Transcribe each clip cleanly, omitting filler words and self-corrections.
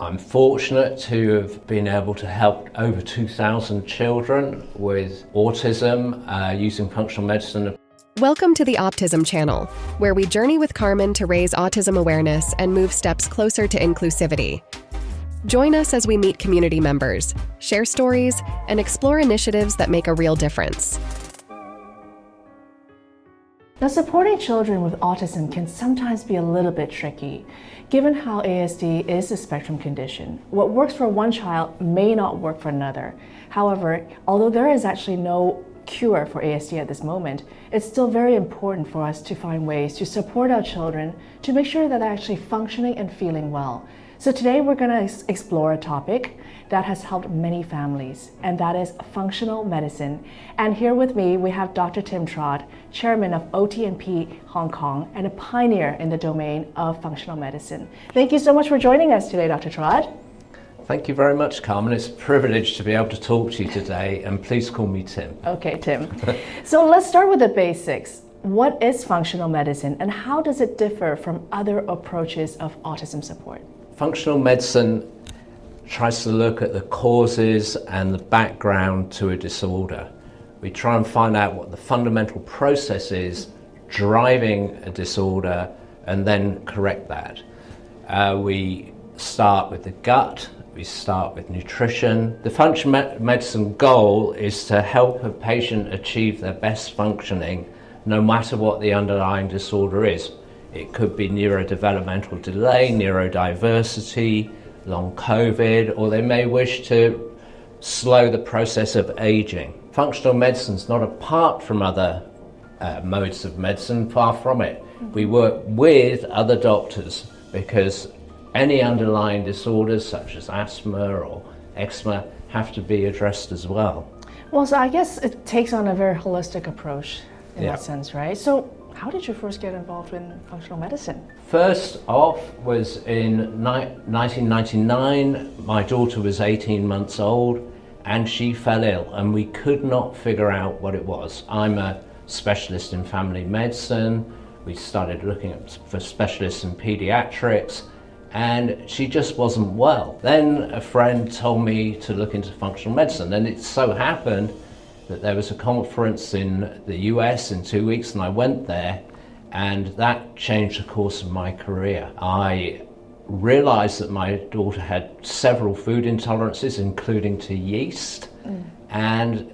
I'm fortunate to have been able to help over 2,000 children with autism using functional medicine. Welcome to the Autism channel, where we journey with Carmen to raise autism awareness and move steps closer to inclusivity. Join us as we meet community members, share stories, and explore initiatives that make a real difference. Now, supporting children with autism can sometimes be a little bit tricky, given how ASD is a spectrum condition. What works for one child may not work for another. However, although there is actually no cure for ASD at this moment, it's still very important for us to find ways to support our children to make sure that they're actually functioning and feeling well. So today we're going to explore a topic that has helped many families, and that is functional medicine. And here with me, we have Dr. Tim Trodd, chairman of OTNP Hong Kong and a pioneer in the domain of functional medicine. Thank you so much for joining us today, Dr. Trodd. Thank you very much, Carmen. It's a privilege to be able to talk to you today, and please call me Tim. Okay, Tim. So let's start with the basics. What is functional medicine, and how does it differ from other approaches of autism support? Functional medicine tries to look at the causes and the background to a disorder. We try and find out what the fundamental process is driving a disorder and then correct that. We start with the gut, we start with nutrition. The functional medicine goal is to help a patient achieve their best functioning no matter what the underlying disorder is. It could be neurodevelopmental delay, neurodiversity, long COVID, or they may wish to slow the process of aging. Functional medicine is not apart from other modes of medicine, far from it. We work with other doctors because any underlying disorders such as asthma or eczema have to be addressed as well. Well, so I guess it takes on a very holistic approach in that sense, right? So how did you first get involved in functional medicine? First off was in 1999. My daughter was 18 months old and she fell ill and we could not figure out what it was. I'm a specialist in family medicine. We started looking for specialists in pediatrics and she just wasn't well. Then a friend told me to look into functional medicine, and it so happened that there was a conference in the US in 2 weeks and I went there, and that changed the course of my career. I realized that my daughter had several food intolerances, including to yeast, and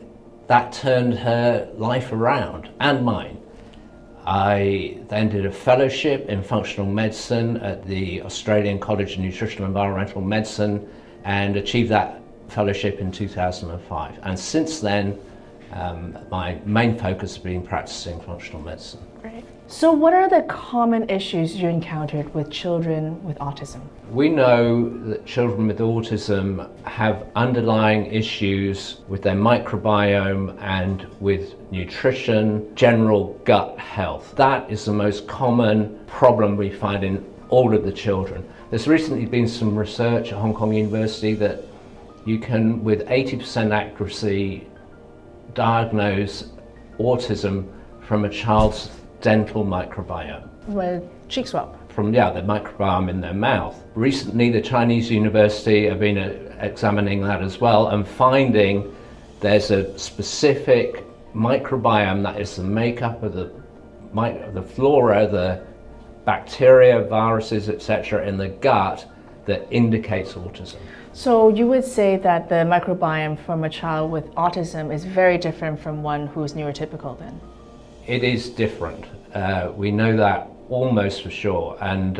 that turned her life around and mine. I then did a fellowship in functional medicine at the Australian College of Nutritional and Environmental Medicine and achieved that fellowship in 2005. And since then, my main focus has been practicing functional medicine. Great. So what are the common issues you encountered with children with autism? We know that children with autism have underlying issues with their microbiome and with nutrition, general gut health. That is the most common problem we find in all of the children. There's recently been some research at Hong Kong University that you can, with 80% accuracy, diagnose autism from a child's dental microbiome. With cheek swab? From the microbiome in their mouth. Recently, the Chinese university have been examining that as well and finding there's a specific microbiome that is the makeup of the flora, the bacteria, viruses, etc. in the gut that indicates autism. So you would say that the microbiome from a child with autism is very different from one who's neurotypical then? It is different. We know that almost for sure, and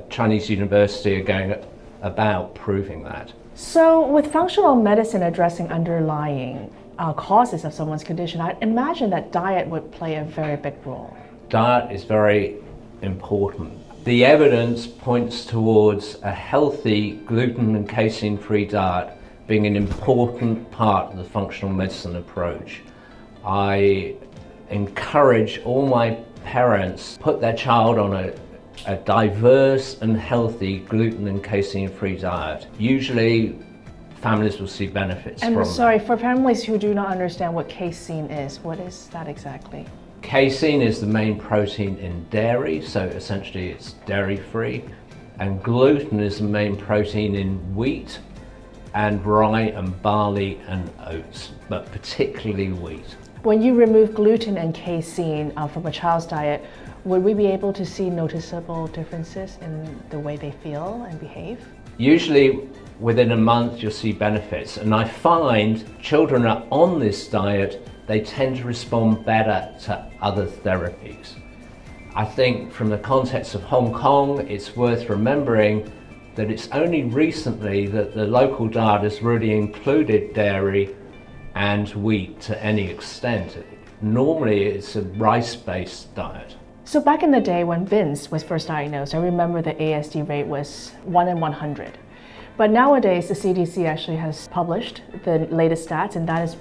Chinese university are going about proving that. So with functional medicine addressing underlying causes of someone's condition, I imagine that diet would play a very big role. Diet is very important. The evidence points towards a healthy gluten and casein-free diet being an important part of the functional medicine approach. I encourage all my parents to put their child on a diverse and healthy gluten and casein-free diet. Usually families will see benefits from that. I'm sorry, for families who do not understand what casein is, what is that exactly? Casein is the main protein in dairy, so essentially it's dairy-free. and gluten is the main protein in wheat and rye and barley and oats, but particularly wheat. When you remove gluten and casein from a child's diet, would we be able to see noticeable differences in the way they feel and behave? Usually within a month you'll see benefits, and I find children are on this diet, they tend to respond better to other therapies. I think from the context of Hong Kong, it's worth remembering that it's only recently that the local diet has really included dairy and wheat to any extent. Normally it's a rice-based diet. So back in the day when Vince was first diagnosed, I remember the ASD rate was 1 in 100. But nowadays the CDC actually has published the latest stats, and that is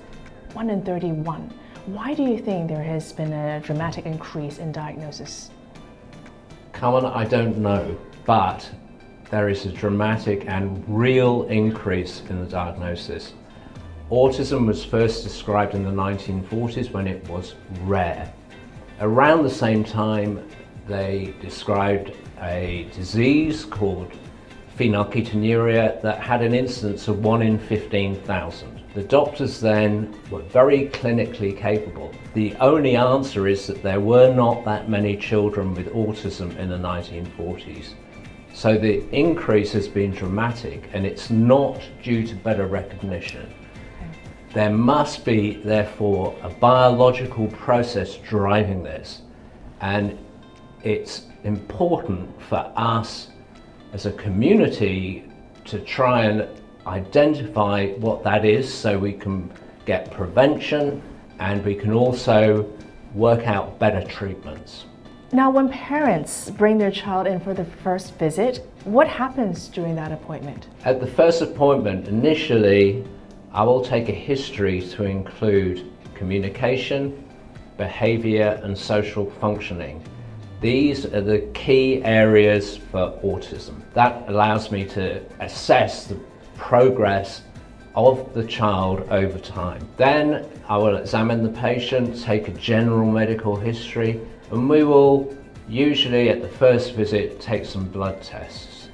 1 in 31. Why do you think there has been a dramatic increase in diagnosis? Carmen, I don't know, but there is a dramatic and real increase in the diagnosis. Autism was first described in the 1940s when it was rare. Around the same time, they described a disease called phenylketonuria that had an incidence of 1 in 15,000. The doctors then were very clinically capable. The only answer is that there were not that many children with autism in the 1940s. So the increase has been dramatic, and it's not due to better recognition. There must be, therefore, a biological process driving this, and it's important for us as a community to try and identify what that is so we can get prevention and we can also work out better treatments. Now, when parents bring their child in for the first visit, what happens during that appointment? At the first appointment, initially, I will take a history to include communication, behavior, and social functioning. These are the key areas for autism. That allows me to assess the progress of the child over time. Then I will examine the patient, take a general medical history, and we will usually at the first visit take some blood tests.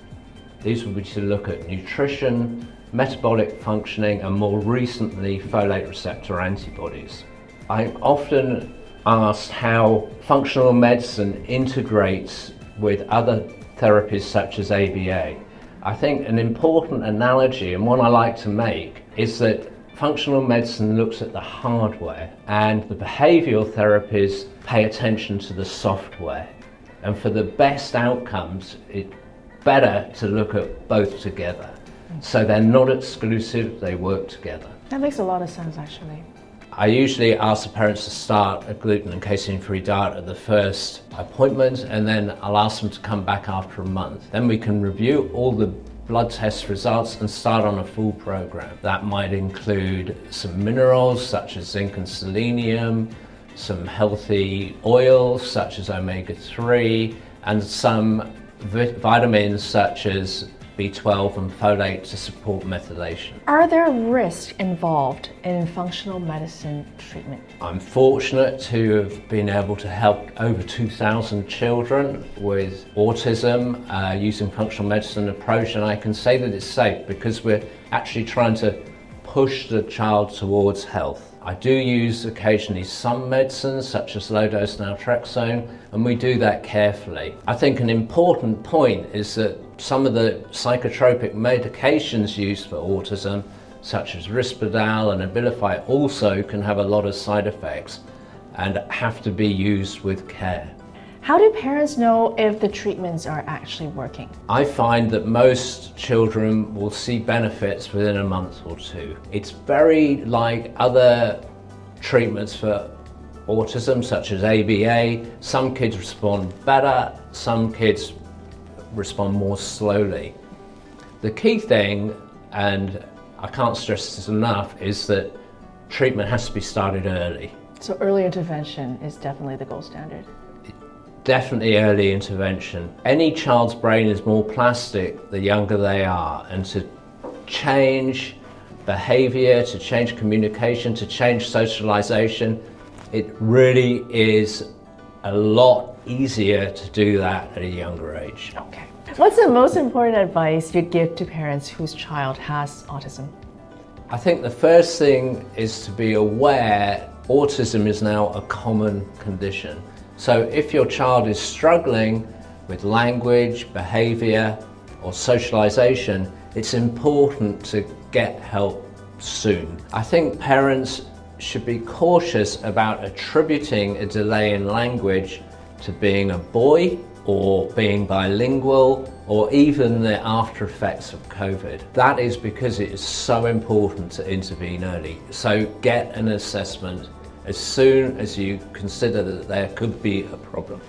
These will be to look at nutrition, metabolic functioning, and more recently folate receptor antibodies. I'm often asked how functional medicine integrates with other therapies such as ABA. I think an important analogy, and one I like to make, is that functional medicine looks at the hardware and the behavioural therapies pay attention to the software. And for the best outcomes, it's better to look at both together. So they're not exclusive, they work together. That makes a lot of sense, actually. I usually ask the parents to start a gluten and casein-free diet at the first appointment, and then I'll ask them to come back after a month. Then we can review all the blood test results and start on a full program. That might include some minerals such as zinc and selenium, some healthy oils such as omega-3, and some vitamins such as B12 and folate to support methylation. Are there risks involved in functional medicine treatment? I'm fortunate to have been able to help over 2,000 children with autism using functional medicine approach, and I can say that it's safe because we're actually trying to push the child towards health. I do use occasionally some medicines such as low-dose naltrexone, and we do that carefully. I think an important point is that some of the psychotropic medications used for autism, such as Risperdal and Abilify, also can have a lot of side effects and have to be used with care. How do parents know if the treatments are actually working? I find that most children will see benefits within a month or two. It's very like other treatments for autism, such as ABA. Some kids respond better, some kids respond more slowly. The key thing, and I can't stress this enough, is that treatment has to be started early. So early intervention is definitely the gold standard. Definitely early intervention. Any child's brain is more plastic the younger they are, and to change behavior, to change communication, to change socialization, it really is a lot easier to do that at a younger age. Okay. What's the most important advice you'd give to parents whose child has autism? I think the first thing is to be aware autism is now a common condition. So if your child is struggling with language, behavior, or socialization, it's important to get help soon. I think parents should be cautious about attributing a delay in language to being a boy or being bilingual or even the after effects of COVID. That is because it is so important to intervene early. So get an assessment as soon as you consider that there could be a problem.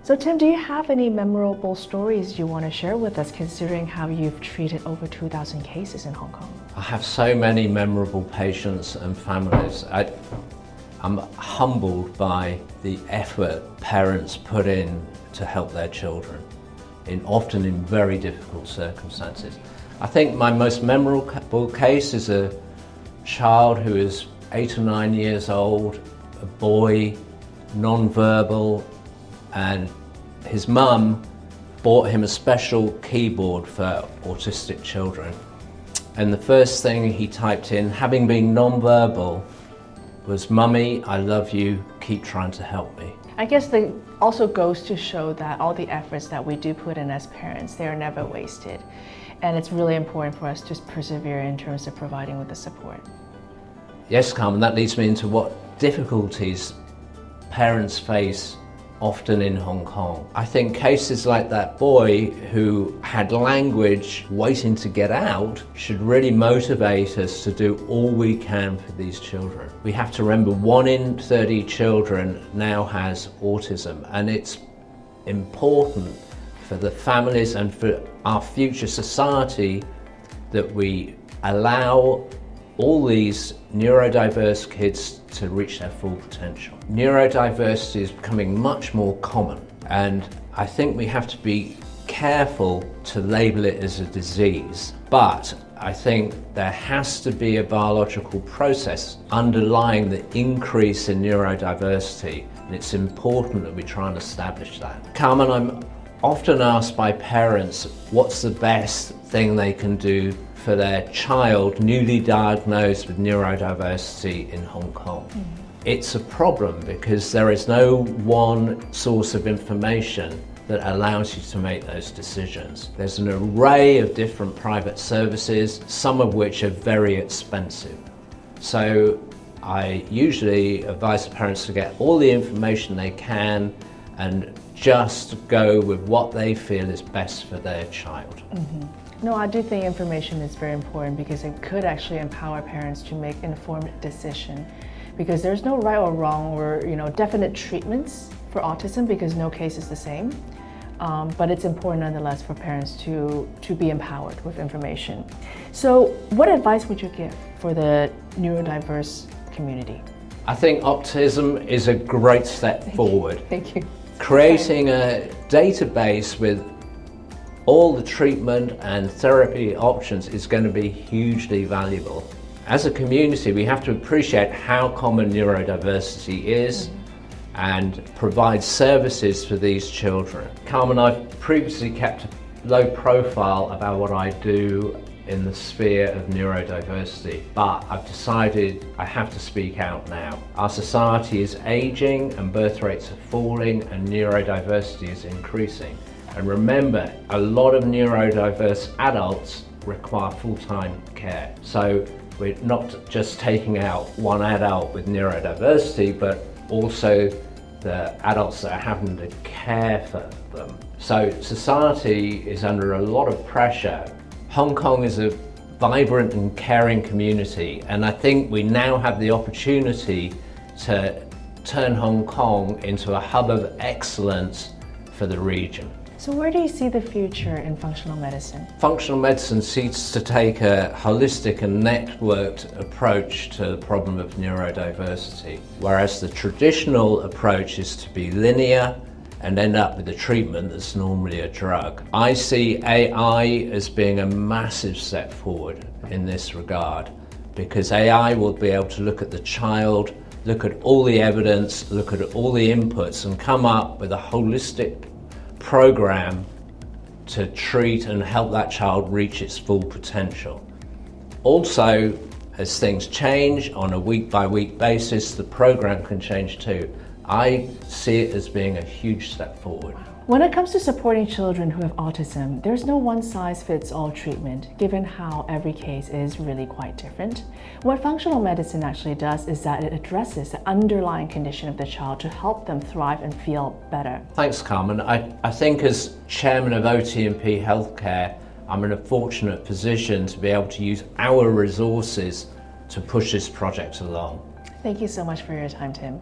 So Tim, do you have any memorable stories you want to share with us, considering how you've treated over 2,000 cases in Hong Kong? I have so many memorable patients and families. I'm humbled by the effort parents put in to help their children, often in very difficult circumstances. I think my most memorable case is a child who is 8 or 9 years old, a boy, non-verbal, and his mum bought him a special keyboard for autistic children. And the first thing he typed in, having been non-verbal, was, "Mummy, I love you, keep trying to help me." I guess that also goes to show that all the efforts that we do put in as parents, they are never wasted. And it's really important for us to persevere in terms of providing with the support. Yes, Carmen, that leads me into what difficulties parents face often in Hong Kong. I think cases like that boy who had language waiting to get out should really motivate us to do all we can for these children. We have to remember 1 in 30 children now has autism, and it's important for the families and for our future society that we allow all these neurodiverse kids to reach their full potential. Neurodiversity is becoming much more common, and I think we have to be careful to label it as a disease. But I think there has to be a biological process underlying the increase in neurodiversity, and it's important that we try and establish that. Carmen, I'm often asked by parents what's the best thing they can do for their child newly diagnosed with neurodiversity in Hong Kong. It's a problem because there is no one source of information that allows you to make those decisions. There's an array of different private services, some of which are very expensive. So I usually advise parents to get all the information they can and just go with what they feel is best for their child. No, I do think information is very important because it could actually empower parents to make informed decision. Because there's no right or wrong or definite treatments for autism because no case is the same. But it's important nonetheless for parents to be empowered with information. So what advice would you give for the neurodiverse community? I think autism is a great step forward. Thank you. Creating a database with all the treatment and therapy options is going to be hugely valuable. As a community, we have to appreciate how common neurodiversity is and provide services for these children. Carmen, I've previously kept a low profile about what I do in the sphere of neurodiversity, but I've decided I have to speak out now. Our society is aging and birth rates are falling and neurodiversity is increasing. And remember, a lot of neurodiverse adults require full-time care. So we're not just taking out one adult with neurodiversity, but also the adults that are having to care for them. So society is under a lot of pressure. Hong Kong is a vibrant and caring community, and I think we now have the opportunity to turn Hong Kong into a hub of excellence for the region. So where do you see the future in functional medicine? Functional medicine seeks to take a holistic and networked approach to the problem of neurodiversity, whereas the traditional approach is to be linear and end up with a treatment that's normally a drug. I see AI as being a massive step forward in this regard, because AI will be able to look at the child, look at all the evidence, look at all the inputs, and come up with a holistic program to treat and help that child reach its full potential. Also, as things change on a week-by-week basis, the program can change too. I see it as being a huge step forward. When it comes to supporting children who have autism, there's no one-size-fits-all treatment, given how every case is really quite different. What functional medicine actually does is that it addresses the underlying condition of the child to help them thrive and feel better. Thanks, Carmen. I think as chairman of OT&P Healthcare, I'm in a fortunate position to be able to use our resources to push this project along. Thank you so much for your time, Tim.